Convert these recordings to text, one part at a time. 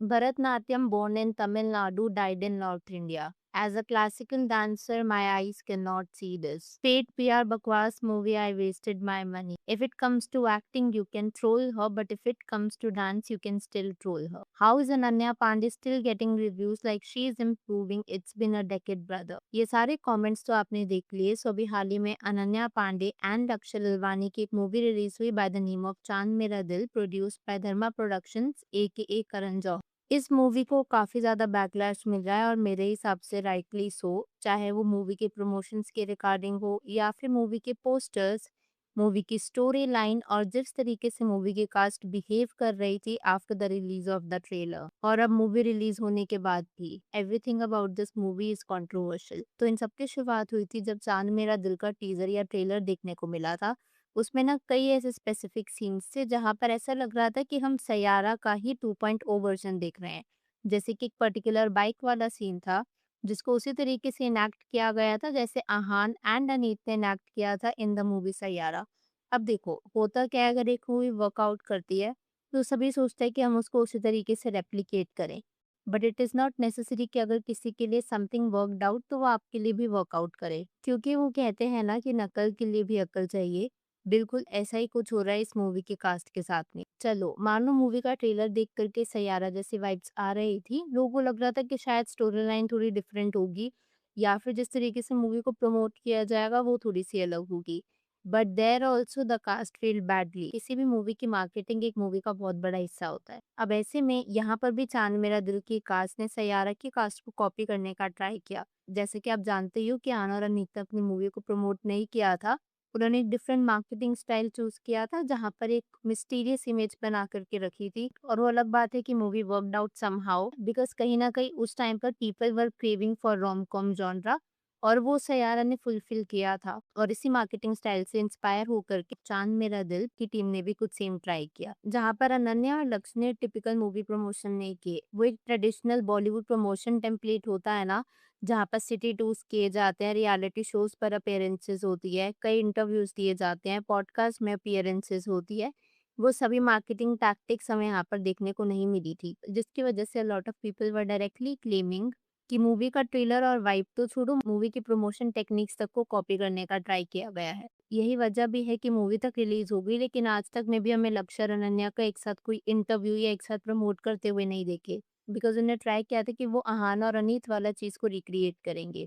Bharatnatyam, born in Tamil Nadu, died in North India. As a classical dancer, my eyes cannot see this. Fate PR Bakwas movie, I wasted my money. If it comes to acting, you can troll her, but if it comes to dance, you can still troll her. How is Ananya Pandey still getting reviews like she is improving? It's been a decade, brother. ये सारे comments तो आपने देख लिए। सो अभी हाल ही में Ananya Pandey and Akshay Lalwani की एक मूवी रिलीज हुई बाय द नेम ऑफ चांद मेरा दिल, प्रोड्यूस्ड बाय धर्मा प्रोडक्शंस ए करण जौहर। इस मूवी को काफ़ी ज़्यादा बैकलैश मिल रहा है और मेरे हिसाब से राइटली सो, चाहे वो मूवी के प्रमोशंस के रिगार्डिंग हो या फिर मूवी के पोस्टर्स, मूवी की स्टोरी लाइन और जिस तरीके से मूवी की कास्ट बिहेव कर रही थी after the release of the trailer और अब मूवी रिलीज होने के बाद भी everything about this movie is controversial. तो इन सब की शुरुआत हुई थी जब चांद मेरा दिल का टीजर या ट्रेलर देखने को मिला था। उसमें ना कई ऐसे स्पेसिफिक सीन्स थे जहाँ पर ऐसा लग रहा था कि हम सैयारा का ही 2.0 वर्जन देख रहे हैं। जैसे कि एक पर्टिकुलर बाइक वाला सीन था जिसको उसी तरीके से इनैक्ट किया गया था जैसे आहान एंड अनीत ने इनैक्ट किया था इन द मूवी सैयारा। अब देखो होता क्या है, अगर एक मूवी वर्कआउट करती है तो सभी सोचते हैं कि हम उसको उसी तरीके से रेप्लिकेट करें, but it is not necessary कि अगर किसी के लिए समथिंग वर्कड आउट तो वो आपके लिए भी वर्कआउट करे, क्योंकि वो कहते हैं ना कि नकल के लिए भी अकल चाहिए। बिल्कुल ऐसा ही कुछ हो रहा है इस मूवी के कास्ट के साथ में। चलो मान लो मूवी का ट्रेलर देख करके सैयारा जैसी वाइब्स आ रही थी, लोगों को लग रहा था कि शायद स्टोरी लाइन थोड़ी डिफरेंट होगी या फिर जिस तरीके से मूवी को प्रमोट किया जाएगा वो थोड़ी सी अलग होगी। But there also the cast field badly. किसी भी मूवी की मार्केटिंग एक मूवी का बहुत बड़ा हिस्सा होता है। अब ऐसे में यहाँ पर भी चांद मेरा दिल की कास्ट ने सैयारा की कास्ट को कॉपी करने का ट्राई किया। जैसे कि आप जानते ही हो कि आना और अनीता अपनी मूवी को प्रमोट नहीं किया था, उन्होंने एक डिफरेंट मार्केटिंग स्टाइल चूज किया था जहाँ पर एक मिस्टीरियस इमेज बना करके रखी थी। और वो अलग बात है कि movie worked out somehow because कहीं ना कहीं उस टाइम पर people were craving for rom com genre और वो सैयारा ने फुलफिल किया था। और इसी मार्केटिंग स्टाइल से इंस्पायर होकर के चांद मेरा दिल की टीम ने भी कुछ सेम ट्राई किया, जहाँ पर अनन्या और लक्ष्य ने टिपिकल मूवी प्रमोशन नहीं किए। वो एक ट्रेडिशनल बॉलीवुड प्रमोशन टेम्पलेट होता है ना, जहाँ पर सिटी टूर्स किए जाते हैं, रियलिटी शोज पर अपीयरेंसेस होती है, कई इंटरव्यूज दिए जाते हैं, पॉडकास्ट में अपीयरेंसेस होती है। वो सभी मार्केटिंग टैक्टिक्स हमें यहाँ पर देखने को नहीं मिली थी, जिसकी वजह से lot of people were directly claiming कि मूवी का ट्रेलर और वाइब तो छोड़ो, मूवी की प्रमोशन टेक्निक्स तक को कॉपी करने का ट्राई किया गया है। यही वजह भी है कि मूवी तक रिलीज हो गई लेकिन आज तक में भी हमें लक्ष्य और अनन्या का एक साथ कोई इंटरव्यू या एक साथ प्रमोट करते हुए नहीं देखे, बिकॉज उन्हें ट्राई किया था कि वो आहान और अनीत वाला चीज को रिक्रिएट करेंगे।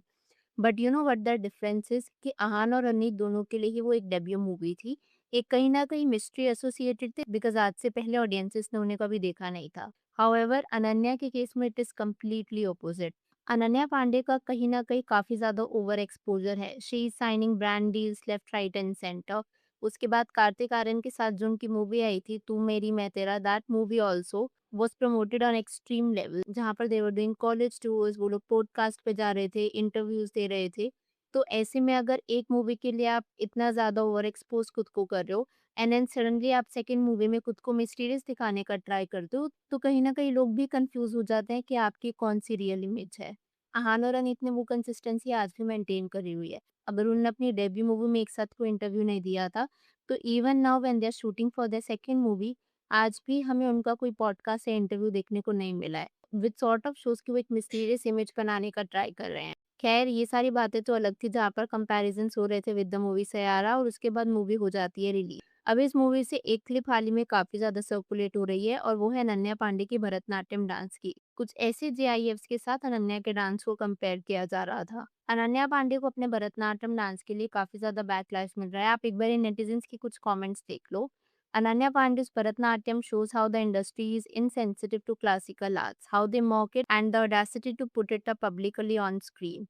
But you know what the difference is कि आहान और अनीत दोनों के लिए ही वो एक डेब्यू मूवी थी। एक कहीं ना कहीं मिस्ट्री एसोसिएटेड थे बिकॉज आज से पहले ऑडियंसेस ने उन्हें कभी देखा नहीं था। हाउएवर अनन्या के केस में it is completely opposite. Ananya Pandey का कहीं न कहीं काफ़ी ज़्यादा ओवर एक्सपोज़र है। She is signing brand deals left, right and centre. उसके बाद कार्तिक आर्यन के साथ जो उनकी मूवी आई थी तू मेरी मैं तेरा, that movie also was promoted on extreme level, जहाँ पर दे वर डूइंग कॉलेज टूर्स, वो लोग पॉडकास्ट पे जा रहे थे, इंटरव्यूज़ दे रहे थे। तो ऐसे में अगर एक मूवी के लिए आप इतना ज़्यादा ओवर एक्सपोज़ खुद को कर रहे हो एंड देन सडनली आप सेकंड मूवी में खुद को मिस्टीरियस दिखाने का ट्राई करते हो, तो कहीं न कहीं लोग भी कन्फ्यूज़ हो जाते हैं कि आपकी कौन-सी रियल इमेज है। अहाना और अनीत ने वो कंसिस्टेंसी आज भी मेंटेन करी हुई है। अगर उन्होंने अपनी डेब्यू मूवी में एक साथ कोई इंटरव्यू नहीं दिया था, तो even now when they are shooting for their second movie, आज भी हमें उनका कोई पॉडकास्ट या इंटरव्यू देखने को नहीं मिला है। विद सॉर्ट ऑफ शोज़ कि वो एक मिस्टीरियस इमेज बनाने का ट्राई कर रहे हैं। खैर ये सारी बातें तो अलग थी जहाँ पर कंपैरिज़न्स हो रहे थे विद द मूवी सैयारा और उसके बाद मूवी हो जाती है रिलीज़। अब इस मूवी से एक क्लिप हाल ही में काफ़ी ज़्यादा सर्कुलेट हो रही है और वो है अनन्या पांडे की भरतनाट्यम डांस की। कुछ ऐसे जेआईएफ्स के साथ अनन्या के डांस को कंपेयर किया जा रहा था। अनन्या पांडे को अपने भरतनाट्यम डांस के लिए काफ़ी ज़्यादा बैकलैश मिल रहा है। आप एक बार नेटिज़न्स के कुछ कमेंट्स देख लो। Ananya Pandey's Bharatanatyam shows how the industry is insensitive to classical arts, how they mock it, and the audacity to put it up publicly on screen.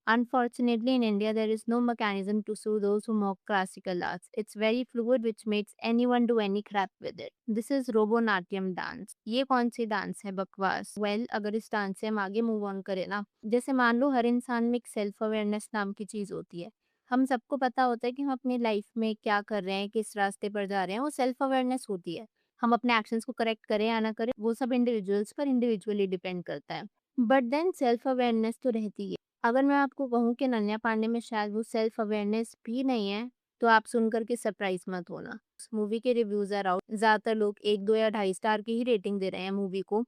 Unfortunately, in India, there is no mechanism to sue those who mock classical arts. It's very fluid, which makes anyone do any crap with it. This is Robonatyam dance. ये कौन सी dance है बकवास? Well, अगर इस dance से हम आगे move on करें ना, जैसे मान लो हर इंसान में एक सेल्फ अवेयरनेस नाम की चीज़ होती है। हम सबको पता होता है कि हम अपनी लाइफ में क्या कर रहे हैं, किस रास्ते पर जा रहे हैं, वो सेल्फ अवेयरनेस होती है। हम अपने एक्शंस को करेक्ट करें या ना करें, वो सब इंडिविजुअल्स पर इंडिविजुअली डिपेंड करता है। बट देन सेल्फ अवेयरनेस तो रहती है। अगर मैं आपको कहूँ कि अनन्या पांडे में शायद वो सेल्फ अवेयरनेस भी नहीं है, तो आप सुन कर के सरप्राइज़ मत होना। उस मूवी के रिव्यूज़ आर आउट, ज़्यादातर लोग 1, 2 या ढाई स्टार की ही रेटिंग दे रहे हैं मूवी को।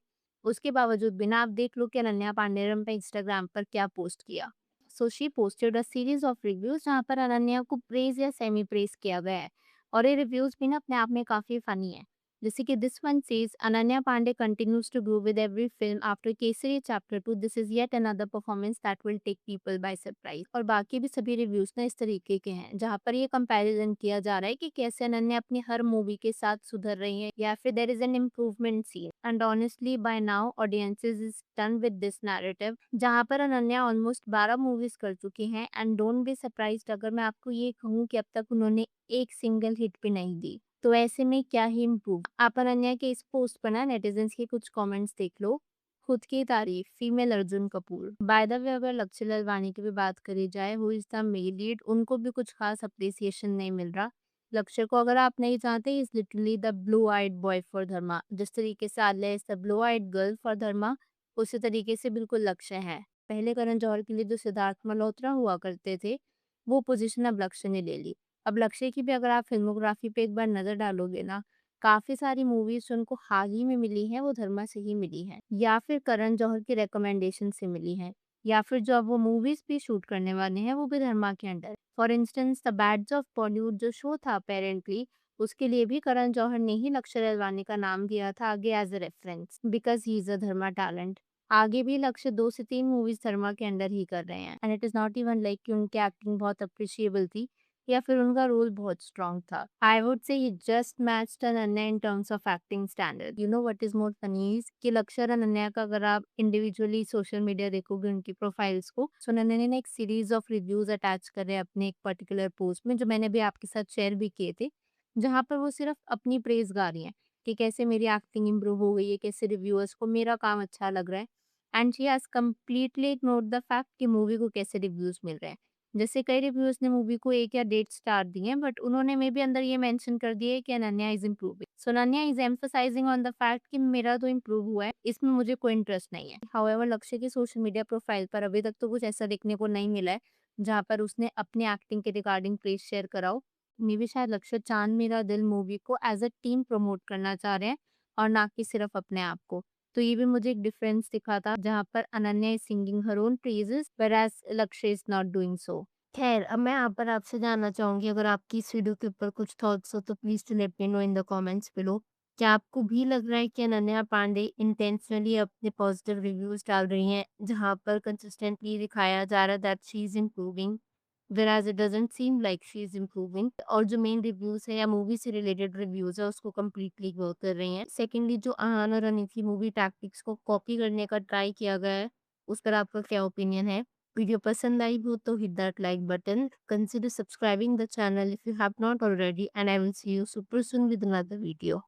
उसके बावजूद भी ना आप देख लो कि अनन्या पांडे ने इंस्टाग्राम पर क्या पोस्ट किया। So she posted a series of reviews जहाँ पर अनन्या को प्रेज या सेमी प्रेज किया गया है, और ये रिव्यूज भी ना अपने आप में काफी फनी है। जैसे कि this one says Ananya Pandey continues to grow with every film after Kesari chapter 2, this is yet another performance that will take people by surprise. और बाकी भी सभी रिव्यूज ना इस तरीके के हैं जहाँ पर ये कंपैरिजन किया जा रहा है कि कैसे अनन्या अपनी हर मूवी के साथ सुधर रही है या फिर there is an improvement scene. And honestly by now audiences is done with this narrative जहाँ पर अनन्या ऑलमोस्ट 12 मूवीज कर चुकी हैं, एंड डोंट बी सरप्राइज्ड अगर मैं आपको ये कहूँ कि अब तक उन्होंने एक सिंगल हिट भी नहीं दी। तो ऐसे में क्या ही इम्प्रूव। आप अनन्या के इस पोस्ट पर ना नेटिजन्स के कुछ कमेंट्स देख लो। खुद की तारीफ female Arjun Kapoor. By the way अगर लक्ष्य ललवानी की भी बात करी जाए who is the male lead, उनको भी कुछ खास अप्रिसिएशन नहीं मिल रहा। लक्ष्य को अगर आप नहीं जानते, is literally the blue eyed boy for Dharma. जिस तरीके से Alia is the blue eyed girl for Dharma, उसी तरीके से बिल्कुल लक्ष्य है। पहले करण जौहर के लिए जो सिद्धार्थ मल्होत्रा हुआ करते थे, वो पोजीशन अब लक्ष्य ने ले ली। अब लक्ष्य की भी अगर आप फ़िल्मोग्राफ़ी पे एक बार नज़र डालोगे ना, काफ़ी सारी मूवीज़ जो उनको हाल ही में मिली हैं, वो धर्मा से ही मिली हैं, या फिर करण जौहर की रिकमेंडेशन से मिली हैं, या फिर जो अब वो मूवीज़ भी शूट करने वाले हैं, वो भी धर्मा के under. For instance the bads of Bollywood जो शो था अपेरेंटली, उसके लिए भी करण जौहर ने ही लक्ष्य ललवानी का नाम दिया था आगे as a reference, because he is a Dharma talent. आगे भी लक्ष्य 2 से 3 मूवीज़ धर्मा के अंडर ही कर रहे हैं, and it is not even like कि उनकी एक्टिंग बहुत अप्रिशिएबल थी या फिर उनका रोल बहुत स्ट्रॉन्ग था। I would say he just matched Ananya in terms of acting standard. You know what is more funny is कि लक्ष्य और अनन्या का अगर आप इंडिविजुअली सोशल मीडिया देखोगे उनकी प्रोफाइल्स को, सो अनन्या ने एक सीरीज ऑफ रिव्यूज अटैच करे अपने एक पर्टिकुलर पोस्ट में, जो मैंने भी आपके साथ शेयर भी किए थे, जहाँ पर वो सिर्फ अपनी प्रेज गा रही हैं कि कैसे मेरी एक्टिंग इंप्रूव हो गई है, कैसे रिव्यूअर्स को मेरा काम अच्छा लग रहा है, and she has completely ignored the fact कि मूवी को कैसे रिव्यूज मिल रहे हैं। जैसे कई रिव्यूअर्स ने मूवी को 1 या 1.5 स्टार दिए हैं, बट उन्होंने मे बी अंदर ये मेंशन कर दिया है कि Ananya is improving. So Ananya is emphasising on the fact कि मेरा तो इम्प्रूव हुआ है, इसमें मुझे कोई इंटरेस्ट नहीं है। हाउएवर लक्ष्य की सोशल मीडिया प्रोफाइल पर अभी तक तो कुछ ऐसा देखने को नहीं मिला है जहाँ पर उसने अपनी एक्टिंग के रिगार्डिंग प्रेज शेयर करा हो। मे बी शायद लक्ष्य चांद मेरा दिल मूवी को एज अ टीम प्रमोट करना चाह रहे हैं और ना कि सिर्फ अपने आप को। तो ये भी मुझे एक डिफरेंस दिखा था जहाँ पर Ananya is singing her own praises whereas लक्ष्य इज नॉट डूइंग सो। खैर, अब मैं यहाँ पर आपसे जानना चाहूँगी, अगर आपकी इस वीडियो के ऊपर कुछ थॉट्स हो तो please to let me know in the comments below. क्या आपको भी लग रहा है कि अनन्या पांडे इंटेंशनली अपने पॉजिटिव रिव्यूज़ डाल रही हैं, जहाँ पर कंसिस्टेंटली दिखाया जा रहा है that she is improving, whereas it doesn't seem like she is improving, और जो मेन रिव्यूज़ है या मूवी से रिलेटेड रिव्यूज़ है उसको कंप्लीटली इग्नोर कर रही हैं? सेकंडली, जो आहान और अनीति मूवी टैक्टिक्स को कॉपी करने का ट्राई किया गया है, उस पर आपका क्या ओपिनियन है? वीडियो पसंद आई हो तो hit that like button. Consider subscribing the channel if you have not already, and I will see you super soon with another video.